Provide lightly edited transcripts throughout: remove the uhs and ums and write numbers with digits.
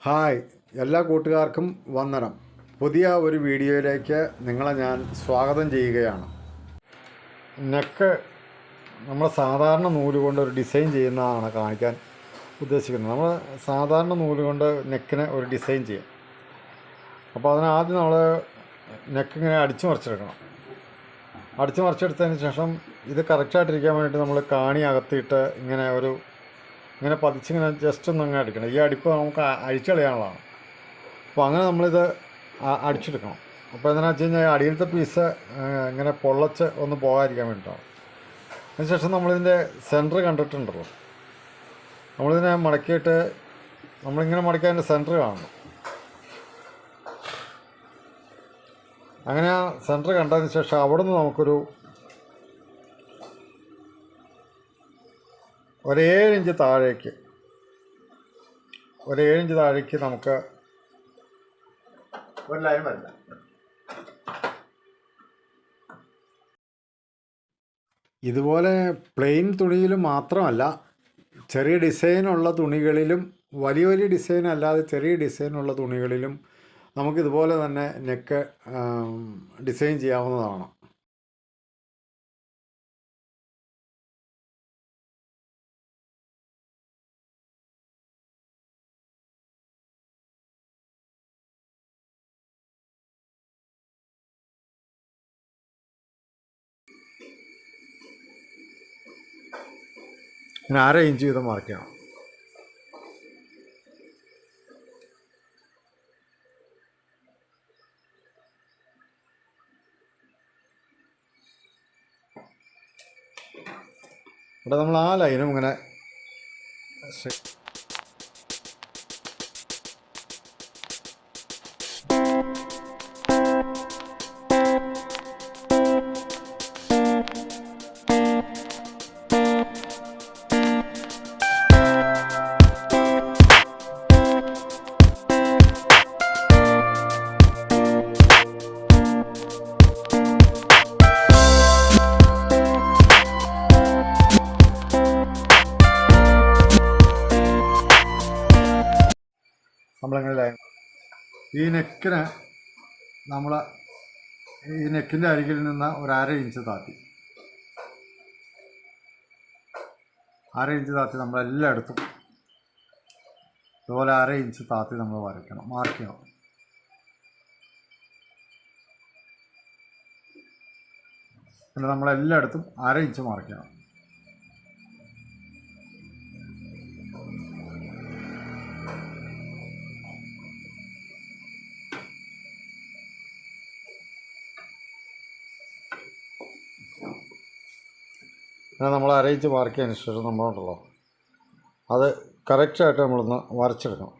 Hi, എല്ലാ കൂട്ടുകാർക്കും വന്ദനം. പുതിയ ഒരു വീഡിയോയിലേക്ക് നിങ്ങളെ ഞാൻ സ്വാഗതം ചെയ്യുകയാണ്. നെക്ക് നമ്മൾ സാധാരണ നൂല് കൊണ്ട് ഒരു ഡിസൈൻ ചെയ്യുന്നതാണ് കാണിക്കാൻ ഉദ്ദേശിക്കുന്നത്. നമ്മൾ സാധാരണ നൂല് കൊണ്ട് നെക്കിന് ഒരു ഡിസൈൻ ചെയ്യും. അപ്പോൾ അതിനാദ്യം നമ്മൾ നെക്ക് ഇങ്ങനെ അടിച്ചു മറിച്ചെടുക്കണം. അടിച്ചു മറിച്ചെടുത്തതിന് ശേഷം ഇത് കറക്റ്റായിട്ടിരിക്കാൻ വേണ്ടിയിട്ട് നമ്മൾ കാണി അകത്തിയിട്ട് ഇങ്ങനെ പതിച്ചിങ്ങനെ ജസ്റ്റ് ഒന്നങ്ങനെ അടിക്കണം. ഈ അടിപ്പ് നമുക്ക് അഴിച്ചളയാനുള്ളതാണ്. അപ്പോൾ അങ്ങനെ നമ്മളിത് അടിച്ചെടുക്കണം. അപ്പോൾ എന്താണെന്ന് വെച്ച് കഴിഞ്ഞാൽ അടിയിലത്തെ പീസ് ഇങ്ങനെ പൊള്ളച്ച് ഒന്ന് പോകാതിരിക്കാൻ വേണ്ടിയിട്ടാണ്. അതിനുശേഷം നമ്മളിതിൻ്റെ സെൻറ്റർ കണ്ടിട്ടുണ്ടല്ലോ, നമ്മളിതിനെ മടക്കിയിട്ട് നമ്മളിങ്ങനെ മടക്കി അതിൻ്റെ സെൻറ്റർ കാണണം. അങ്ങനെ ആ സെൻറ്റർ കണ്ടതിന് ശേഷം അവിടെ നിന്ന് നമുക്കൊരു 7 ഇഞ്ച് താഴേക്ക് നമുക്ക് ഒരു ലൈൻ വരില്ല. ഇതുപോലെ പ്ലെയിൻ തുണിയിൽ മാത്രമല്ല, ചെറിയ ഡിസൈനുള്ള തുണികളിലും, വലിയ ഡിസൈൻ അല്ലാതെ ചെറിയ ഡിസൈനുള്ള തുണികളിലും നമുക്കിതുപോലെ തന്നെ നെക്ക് ഡിസൈൻ ചെയ്യാവുന്നതാണ്. പിന്നെ 1/2 ഇഞ്ച് വീതം മാർക്ക് ചെയ്യണം. ഇവിടെ നമ്മൾ ആ ലൈനും ഇങ്ങനെ നമ്മളങ്ങനെ ലൈൻ ഈ നെക്കിൻ്റെ അരികിൽ നിന്ന് ഒരു 1/2 ഇഞ്ച് താത്തി നമ്മളെല്ലായിടത്തും ഇതുപോലെ 1/2 ഇഞ്ച് താത്തി നമ്മൾ വരയ്ക്കണം, മാർക്ക് ചെയ്യണം. പിന്നെ നമ്മളെല്ലായിടത്തും 1/2 ഇഞ്ച് മാർക്ക് ചെയ്യണം. അങ്ങനെ നമ്മൾ 1/2 ഇഞ്ച് മാർക്ക് ചെയ്തതിന് ശേഷം നമ്മളുണ്ടല്ലോ, അത് കറക്റ്റായിട്ട് നമ്മളൊന്ന് വരച്ചെടുക്കണം.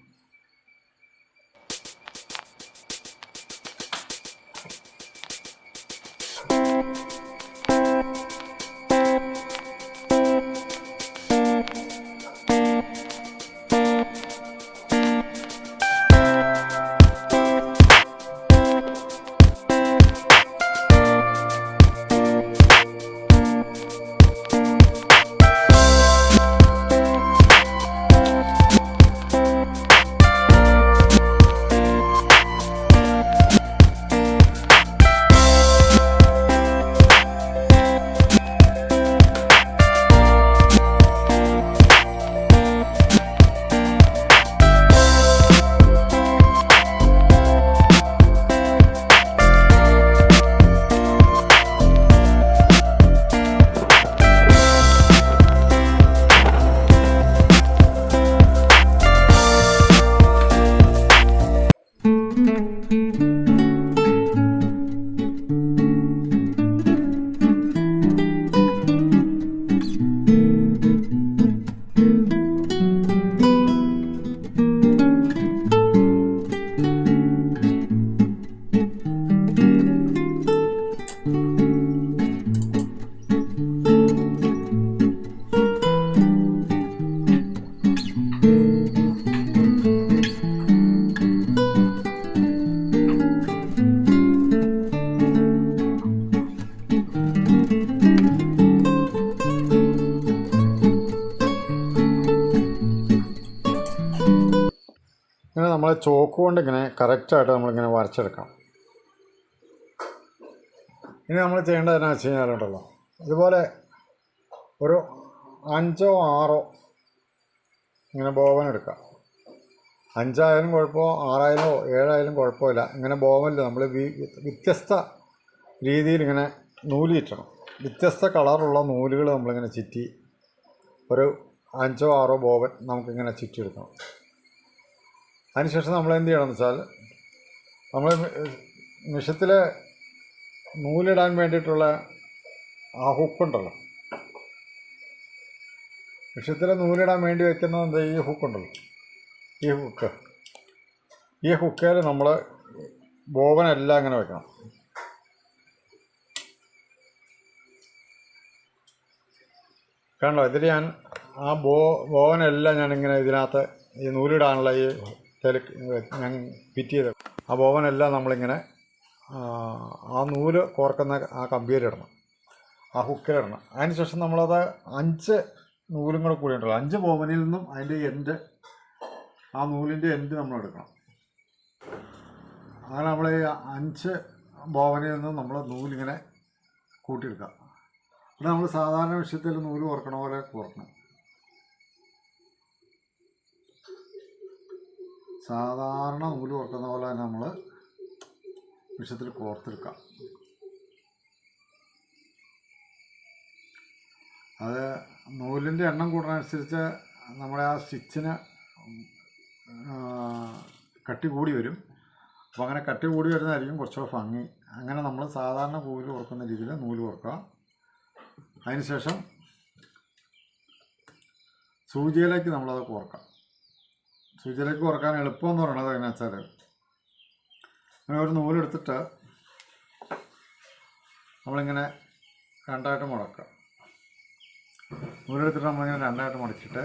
ഇങ്ങനെ നമ്മളെ ചോക്ക് കൊണ്ട് ഇങ്ങനെ കറക്റ്റായിട്ട് നമ്മളിങ്ങനെ വരച്ചെടുക്കണം. ഇനി നമ്മൾ ചെയ്യേണ്ടത് എന്നാ വെച്ച് കഴിഞ്ഞാലുണ്ടല്ലോ, ഇതുപോലെ ഒരു 5 or 6 ഇങ്ങനെ ബോവൻ എടുക്കുക. 5 ആയാലും കുഴപ്പമോ 6 ആയാലോ 7 ആയാലും കുഴപ്പമില്ല. ഇങ്ങനെ ബോവനിൽ നമ്മൾ വ്യത്യസ്ത രീതിയിൽ ഇങ്ങനെ നൂല് ചുറ്റണം. വ്യത്യസ്ത കളറുള്ള നൂലുകൾ നമ്മളിങ്ങനെ ചുറ്റി ഒരു 5 or 6 ബോവൻ നമുക്കിങ്ങനെ ചുറ്റിയെടുക്കണം. അതിനുശേഷം നമ്മൾ എന്ത് ചെയ്യണമെന്ന് വെച്ചാൽ, നമ്മൾ മിഷത്തിൽ നൂലിടാൻ വേണ്ടിയിട്ടുള്ള ആ ഹുക്കുണ്ടല്ലോ, മിഷത്തിൽ നൂലിടാൻ വേണ്ടി വെക്കുന്നത് എന്താ, ഈ ഹുക്കുണ്ടല്ലോ, ഈ ഹുക്കേൽ നമ്മൾ ബോവനെല്ലാം ഇങ്ങനെ വെക്കണം. കണ്ടോ, ഇതിൽ ഞാൻ ആ ബോവനെല്ലാം ഞാനിങ്ങനെ ഇതിനകത്ത് ഈ നൂലിടാനുള്ള ഈ ഞാൻ ഫിറ്റ് ചെയ്ത് ആ ബോവനെല്ലാം നമ്മളിങ്ങനെ ആ നൂല് കോർക്കുന്ന ആ കമ്പിയിലിടണം, ആ ഹുക്കിലിടണം. അതിന് ശേഷം നമ്മളത് 5 നൂലും കൂടെ കൂടി ഉണ്ടല്ലോ, 5 ബോവനിൽ നിന്നും അതിൻ്റെ എൻഡ്, ആ നൂലിൻ്റെ എൻഡ് നമ്മൾ എടുക്കണം. അങ്ങനെ നമ്മൾ ഈ 5 ബോവനിൽ നിന്നും നമ്മൾ നൂലിങ്ങനെ കൂട്ടിയെടുക്കാം. അത് നമ്മൾ സാധാരണ വിഷയത്തിൽ നൂല് കോർക്കണ പോലെ കോർക്കണം. സാധാരണ നൂല് കോർക്കുന്ന പോലെ തന്നെ നമ്മൾ വിഷയത്തിൽ കോർത്തെടുക്കാം. അത് നൂലിൻ്റെ എണ്ണം കൂടുന്നതനുസരിച്ച് നമ്മുടെ ആ സ്റ്റിച്ചിന് കട്ടി കൂടി വരും. അപ്പോൾ അങ്ങനെ കട്ടി കൂടി വരുന്നതായിരിക്കും കുറച്ചുകൂടെ ഭംഗി. അങ്ങനെ നമ്മൾ സാധാരണ നൂല് കോർക്കുന്ന രീതിയിൽ നൂല് കോർക്കുക. അതിനുശേഷം സൂചിയിലേക്ക് നമ്മളത് കോർക്കാം. സൂചിയിലേക്ക് കോർക്കാൻ എളുപ്പമെന്ന് പറയണത് എങ്ങനെയാ വെച്ചാൽ, അങ്ങനെ ഒരു നൂലെടുത്തിട്ട് നമ്മളിങ്ങനെ 2ആയിട്ട് മടക്കുക. നൂലെടുത്തിട്ട് നമ്മളിങ്ങനെ 2ആയിട്ട് മടക്കിയിട്ട്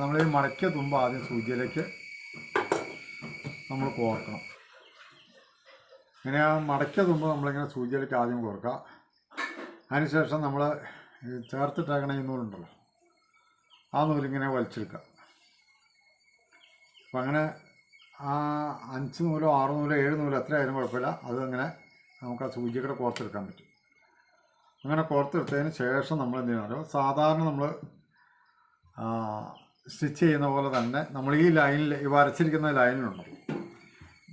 നമ്മൾ ഈ മടക്കിയ തുമ്പ് ആദ്യം സൂചിയിലേക്ക് നമ്മൾ കോർക്കണം. ഇങ്ങനെ ആ മടക്കിയ തുമ്പ് നമ്മളിങ്ങനെ സൂചിയിലേക്ക് ആദ്യം കോർക്കുക. അതിനുശേഷം നമ്മൾ ചേർത്തിട്ടേക്കണ ഈ നൂലുണ്ടല്ലോ, ആ നൂലിങ്ങനെ വലിച്ചെടുക്കുക. അപ്പം അങ്ങനെ ആ 5 നൂലോ 6 നൂലോ 7 നൂലോ എത്രയായാലും കുഴപ്പമില്ല, അതങ്ങനെ നമുക്ക് ആ സൂചിയുടെ കോർത്തെടുക്കാൻ പറ്റും. അങ്ങനെ കോർത്തെടുത്തതിന് ശേഷം നമ്മൾ എന്ത് ചെയ്യണമല്ലോ, സാധാരണ നമ്മൾ സ്റ്റിച്ച് ചെയ്യുന്ന പോലെ തന്നെ നമ്മൾ ഈ ലൈനിൽ, ഈ വരച്ചിരിക്കുന്ന ലൈനിലുണ്ടല്ലോ,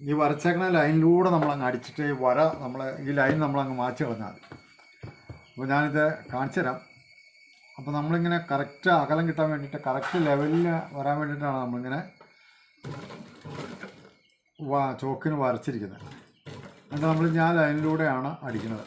ഈ വരച്ചേക്കുന്ന ലൈനിലൂടെ നമ്മളങ്ങ് അടിച്ചിട്ട് ഈ വര ഈ ലൈൻ നമ്മളങ്ങ് മാറ്റി കളഞ്ഞാൽ മതി. അപ്പോൾ ഞാനിത് കാണിച്ചു തരാം. അപ്പോൾ നമ്മളിങ്ങനെ കറക്റ്റ് അകലം കിട്ടാൻ വേണ്ടിയിട്ട്, കറക്റ്റ് ലെവലിൽ വരാൻ വേണ്ടിയിട്ടാണ് നമ്മളിങ്ങനെ ചോക്കിന് വരച്ചിരിക്കുന്നത്. എന്നിട്ട് നമ്മൾ ഞാൻ ലൈനിലൂടെയാണ് അടിക്കുന്നത്.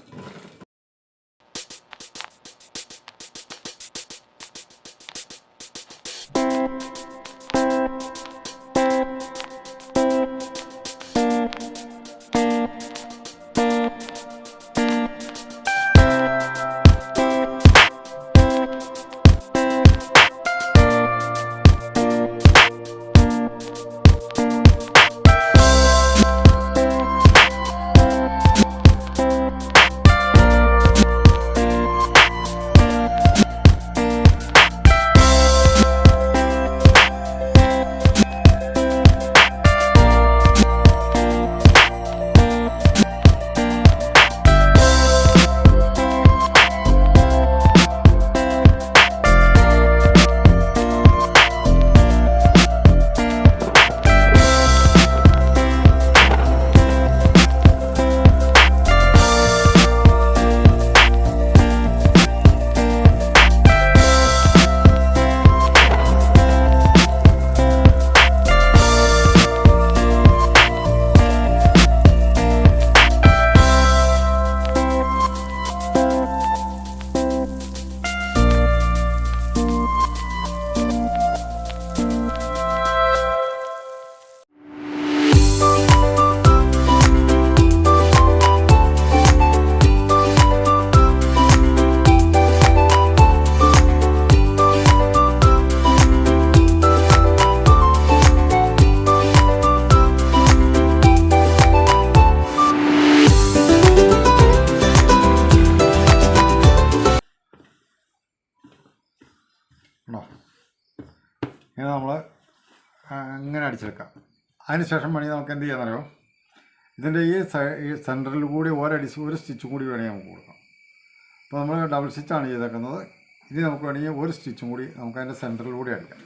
ഇങ്ങനെ നമ്മൾ ഇങ്ങനെ അടിച്ചെടുക്കാം. അതിനുശേഷം വേണമെങ്കിൽ നമുക്ക് എന്ത് ചെയ്യാന്നറിയോ, ഇതിൻ്റെ ഈ സെൻറ്ററിൽ കൂടി ഒരു സ്റ്റിച്ചും കൂടി വേണമെങ്കിൽ നമുക്ക് കൊടുക്കാം. അപ്പോൾ നമ്മൾ ഡബിൾ സ്റ്റിച്ചാണ് ചെയ്തേക്കുന്നത്. ഇനി നമുക്ക് വേണമെങ്കിൽ ഒരു സ്റ്റിച്ചും കൂടി നമുക്ക് അതിൻ്റെ സെൻറ്ററിൽ കൂടി അടിക്കാം.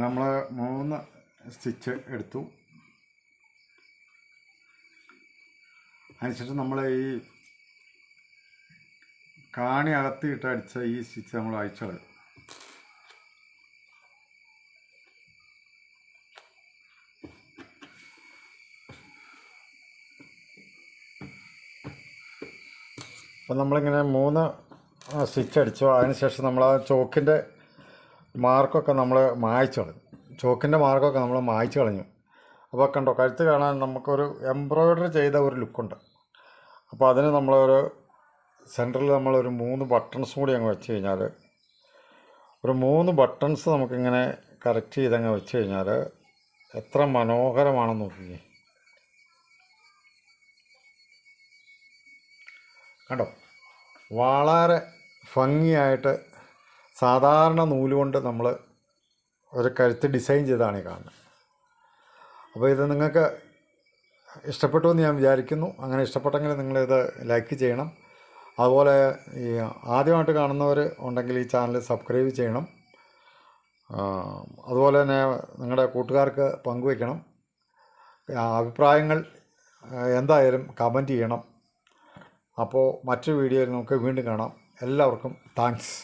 നമ്മൾ 3 സ്റ്റിച്ച് എടുത്തു. അതിനുശേഷം നമ്മൾ ഈ കാണി അകത്തിട്ട് അടിച്ച ഈ സ്റ്റിച്ച് നമ്മൾ അയച്ചു കളയും. അപ്പം നമ്മളിങ്ങനെ 3 സ്റ്റിച്ച് അടിച്ചു. അതിനുശേഷം നമ്മൾ ആ ചോക്കിൻ്റെ മാർക്കൊക്കെ നമ്മൾ മായ്ച്ചു കളഞ്ഞു. ചോക്കിൻ്റെ മാർക്കൊക്കെ നമ്മൾ മായ്ച്ചു കളഞ്ഞു. അപ്പോൾ കണ്ടോ, കഴുത്ത് കാണാൻ നമുക്കൊരു എംബ്രോയ്ഡറി ചെയ്ത ഒരു ലുക്കുണ്ട്. അപ്പോൾ അതിന് നമ്മളൊരു സെൻറ്ററിൽ നമ്മളൊരു 3 ബട്ടൺസ് കൂടി അങ്ങ് വെച്ച് കഴിഞ്ഞാൽ, ഒരു 3 ബട്ടൺസ് നമുക്കിങ്ങനെ കറക്റ്റ് ചെയ്തങ്ങ് വെച്ച് കഴിഞ്ഞാൽ എത്ര മനോഹരമാണെന്ന് നോക്കിയേ. കണ്ടോ, വളരെ ഭംഗിയായിട്ട് സാധാരണ നൂലുകൊണ്ട് നമ്മൾ ഒരു കഴുത്ത് ഡിസൈൻ ചെയ്താണ് ഈ കാണുന്നത്. അപ്പോൾ ഇത് നിങ്ങൾക്ക് ഇഷ്ടപ്പെട്ടു എന്ന് ഞാൻ വിചാരിക്കുന്നു. അങ്ങനെ ഇഷ്ടപ്പെട്ടെങ്കിൽ നിങ്ങളിത് ലൈക്ക് ചെയ്യണം. അതുപോലെ ഈ ആദ്യമായിട്ട് കാണുന്നവർ ഉണ്ടെങ്കിൽ ഈ ചാനൽ സബ്സ്ക്രൈബ് ചെയ്യണം. അതുപോലെ തന്നെ നിങ്ങളുടെ കൂട്ടുകാർക്ക് പങ്കുവയ്ക്കണം. അഭിപ്രായങ്ങൾ എന്തായാലും കമൻറ്റ് ചെയ്യണം. അപ്പോൾ മറ്റൊരു വീഡിയോയിൽ നമുക്ക് വീണ്ടും കാണാം. എല്ലാവർക്കും താങ്ക്സ്.